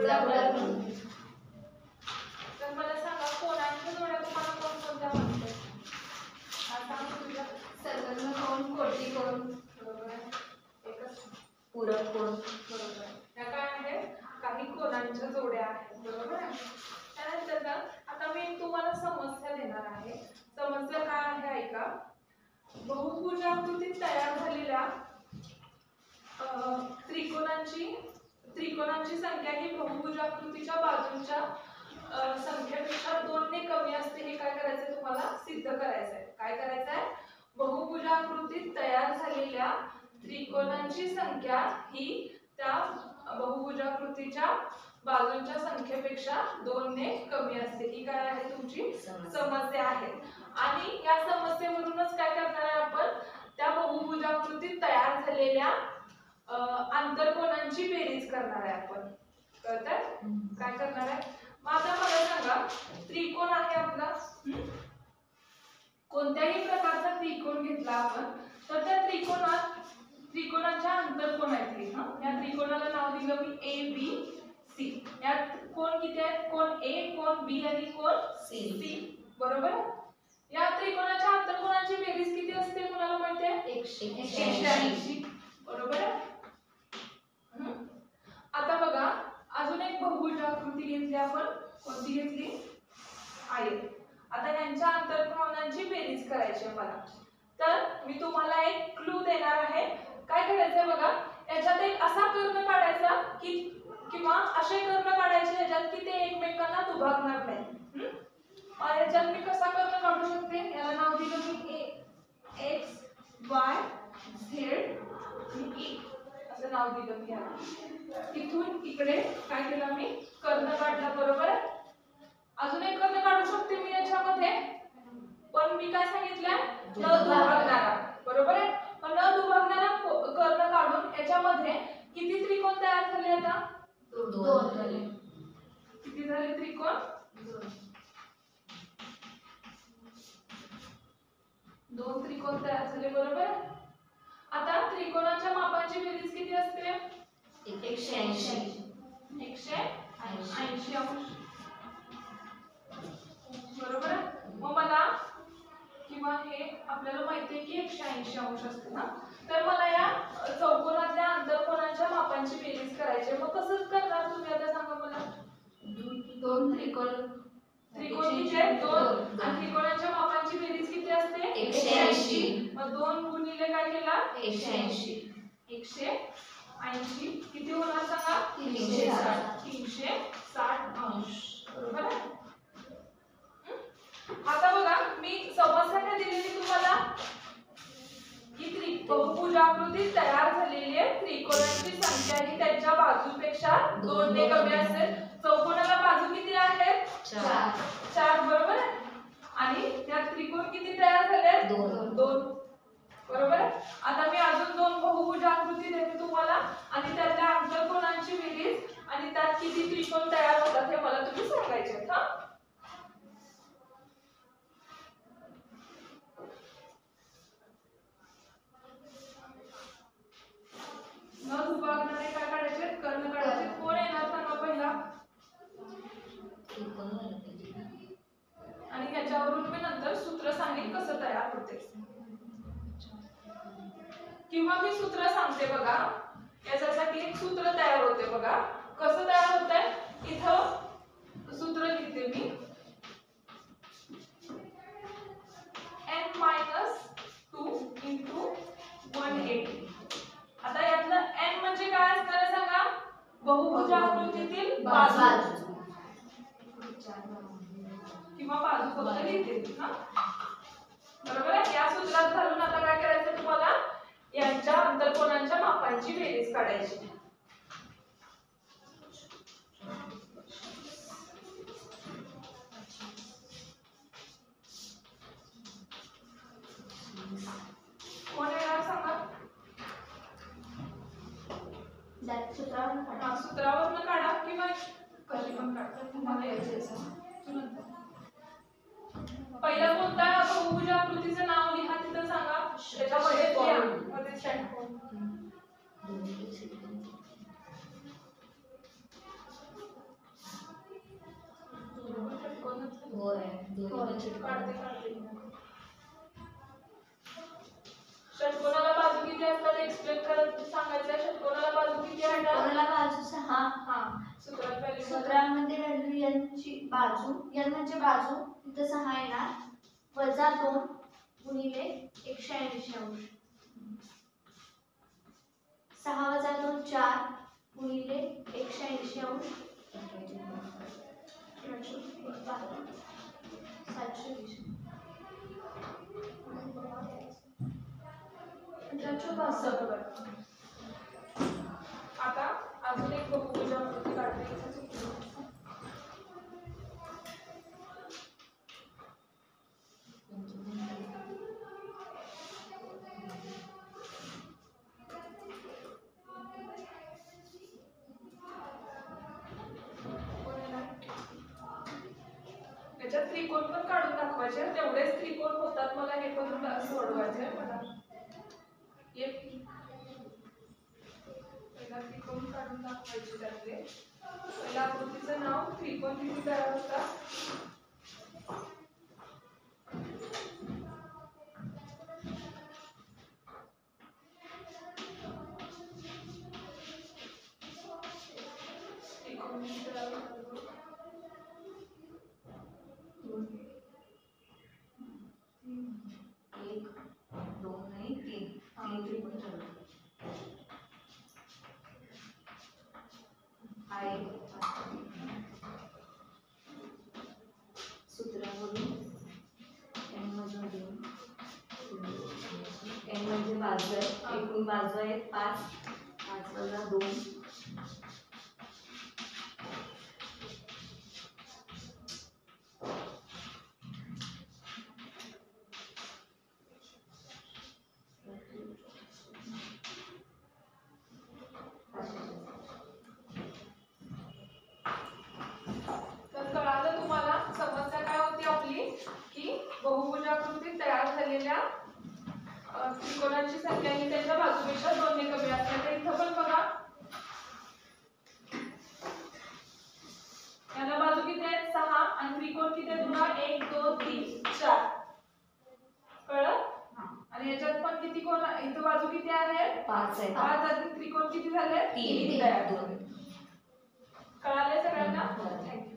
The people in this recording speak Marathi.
तर मला सांगा कोणाच्या जोड्या तुम्हाला कोणकोणत्या म्हणतात? आता तुझ्या सर्वज्ञ कोण, कोटी कोण, बरोबर आहे. एकच पूरक कोण. बरोबर आहे. या काय आहेत? काही कोणांच्या जोड्या आहेत. बरोबर आहे. त्यानंतर आता मी तुम्हाला समस्या देणार आहे. समस्या काय आहे ऐका. बहुभुजाकृतीत तयार झालेल्या त्रिकोणांची संख्या ही बहुभुजाकृतीच्या बाजूंच्या संख्येपेक्षा 2 ने कमी असते. हे काय करायचं तुम्हाला सिद्ध करायचं आहे. काय करायचं आहे? बहुभुजाकृतीत तयार झालेल्या त्रिकोणांची संख्या ही त्या बहुभुजाकृतीच्या बाजूंच्या संख्येपेक्षा 2 ने कमी असते. ही काय आहे तुमची समस्या आहे. आणि या समस्येवरूनच काय करणार आहे आपण? त्या बहुभुजाकृतीत तयार झालेल्या आंतरकोनांची बेरीज करणार आहे आपण. कळतंय? काय करणार आहे? मग आता मला सांगा त्रिकोण आहे आपला. कोणत्याही प्रकारचा त्रिकोण घेतला आपण तर त्या त्रिकोणाच्या आंतरकोन आहेत. या त्रिकोणाला नाव दिलं मी ए बी सी. यात कोण किती आहेत? कोण ए, कोण बी आणि कोण सी. बरोबर. या त्रिकोणाच्या आंतरकोनांची बेरीज किती असते कुणाला माहिती आहे? 180. बरोबर आहे. आता बघा अजून एक बहुभुजाकृती घेतली आपण. कोणती घेतली? आयत. आता यांच्या आंतरकोनांची बेरीज करायची आहे मला. तर मी तुम्हाला एक क्लू देणार आहे. काय करायचंय बघा. याच्यात एक असा कर्ण काढायचा की किंवा असे कर्ण काढायचे याच्यात की ते एकमेकांना दुभागणार नाही. याच्यात मी कसा कर्ण काढू शकते? याला नाव दिलं मी एक्स, वाय, झेड आणि ई असं नाव दिलं मी याला. इथून इकडे काय केलं मी? कर्ण काढला. बरोबर आहे. अजून एक कर्ण काढू शकते मी याच्यामध्ये. पण मी काय सांगितलंय? न दुभागणारा. बरोबर आहे. पण न दुभागणारा कर्ण काढून याच्यामध्ये किती त्रिकोण तयार झाले? आता 2 झाले. किती झाले त्रिकोण? 2 त्रिकोण तयार झाले. बरोबर. आता त्रिकोणाच्या मापांची बेरीज किती असते? 180. 180 अंश. बरोबर. मग मला किंवा हे आपल्याला माहिती आहे की 180 अंश असते ना. तर मला या चौकोनातल्या आंतरकोनांच्या मापांची बेरीज करायची. मग कसं करणार तुम्ही आता सांगा मला? 2 त्रिकोण किती आहेत? 2. आणि त्रिकोणाच्या मापांची बेरीज किती असते? 180. मग 2 गुणिले काय केला? 180. 180 किती होणार सांगा? 360 अंश. बरोबर आहे. आता बघा मी समस्या काय दिलेली तुम्हाला की बहुभुजाकृतीत तयार झालेल्या त्रिकोणांची संख्या ही त्यांच्या बाजूपेक्षा 2 ने कमी असेल. चौकोनाला बाजू किती आहेत? 4. बरोबर आहे. आणि त्या त्रिकोण किती तयार झाले? 2. बरोबर आहे. आता मी अजून 2 बहुभुजाकृती देते तुम्हाला आणि त्यातल्या आंतरकोनांची बेरीज आणि त्यात किती त्रिकोण तयार होतात हे मला तुम्ही सांगायचे आहेत. हा न दुभागणारे काय काढायचे? कर्ण काढायचे. कोण येणार सांगा पहिला? आणि ह्याच्यावरून मी नंतर सूत्र सांगेन कसं तयार होते. किंवा मी सूत्र सांगते बघा. याच्यासाठी एक सूत्र तयार होते बघा. कसं तयार होतंय? इथं सूत्र लिहिते मी. n-2 × 180. आता यातलं n म्हणजे काय असणार आहे सांगा? बहुभुजाकृतीतील बाजू किंवा बाजू फक्त लिहिते ना. बरोबर आहे. या सूत्रात घालून आता काय करायचं तुम्हाला? यांच्या आंतरकोनांच्या मापांची बेरीज काढायची. कोण येणार सांगा? सूत्रावरनं काढा किंवा कशी पण काढता तुम्हाला यायचं. पहिला कोणता बहुभुजाकृतीचं नाव लिहा तिथं सांगा. त्याच्यामध्ये मध्ये सेट काढते. षटकोनाला बाजू किती असतात एक्सप्लेन करत सांगायचं. षटकोनाला बाजू किती असतात? कोणाला बाजू 6. हा सूत्रात व्हॅल्यू सूत्रामध्ये व्हॅल्यू n ची बाजू, n म्हणजे बाजू तिथं 6 येणार, वजा 2 गुणिले 180 अंश. 6 वजा 2 4 गुणिले 180 अंश 720. बरोबर. आता अजून एक बहुभुज आकृती काढायची. त्याच्यात त्रिकोण पण काढून दाखवायचे. तेवढेच त्रिकोण होतात मला हे पण सोडवायचे मला. एक पहिला त्रिकोण काढून दाखवायचे त्यातले. पहिल्या आकृतीचं नाव त्रिकोण किती तयार होतात. त्रिकोण किती तयार होतात. 1 2 आणि 3 त्रिकोण ठरवले. सूत्रावरून n मधून 2 n म्हणजे बाजू आहे, एकूण बाजू आहे 5 5 वजा 2 कळालं तुम्हाला. समस्या काय होती आपली की बहुभुजाकृती तयार झालेल्या त्रिकोणाची संख्या ही त्यांच्या बाजूपेक्षा 2 ने कमी असते. तर इथं पण बघा याला बाजू किती आहेत 6 आणि त्रिकोण किती आहेत बघा 1 2 3 4. कळलं. आणि याच्यात पण किती कोण इथं बाजू किती आहे 5 आहे. 5 आणि त्रिकोण किती झाले 3 तयार झाले. कळाले सगळ्यांना. थँक्यू.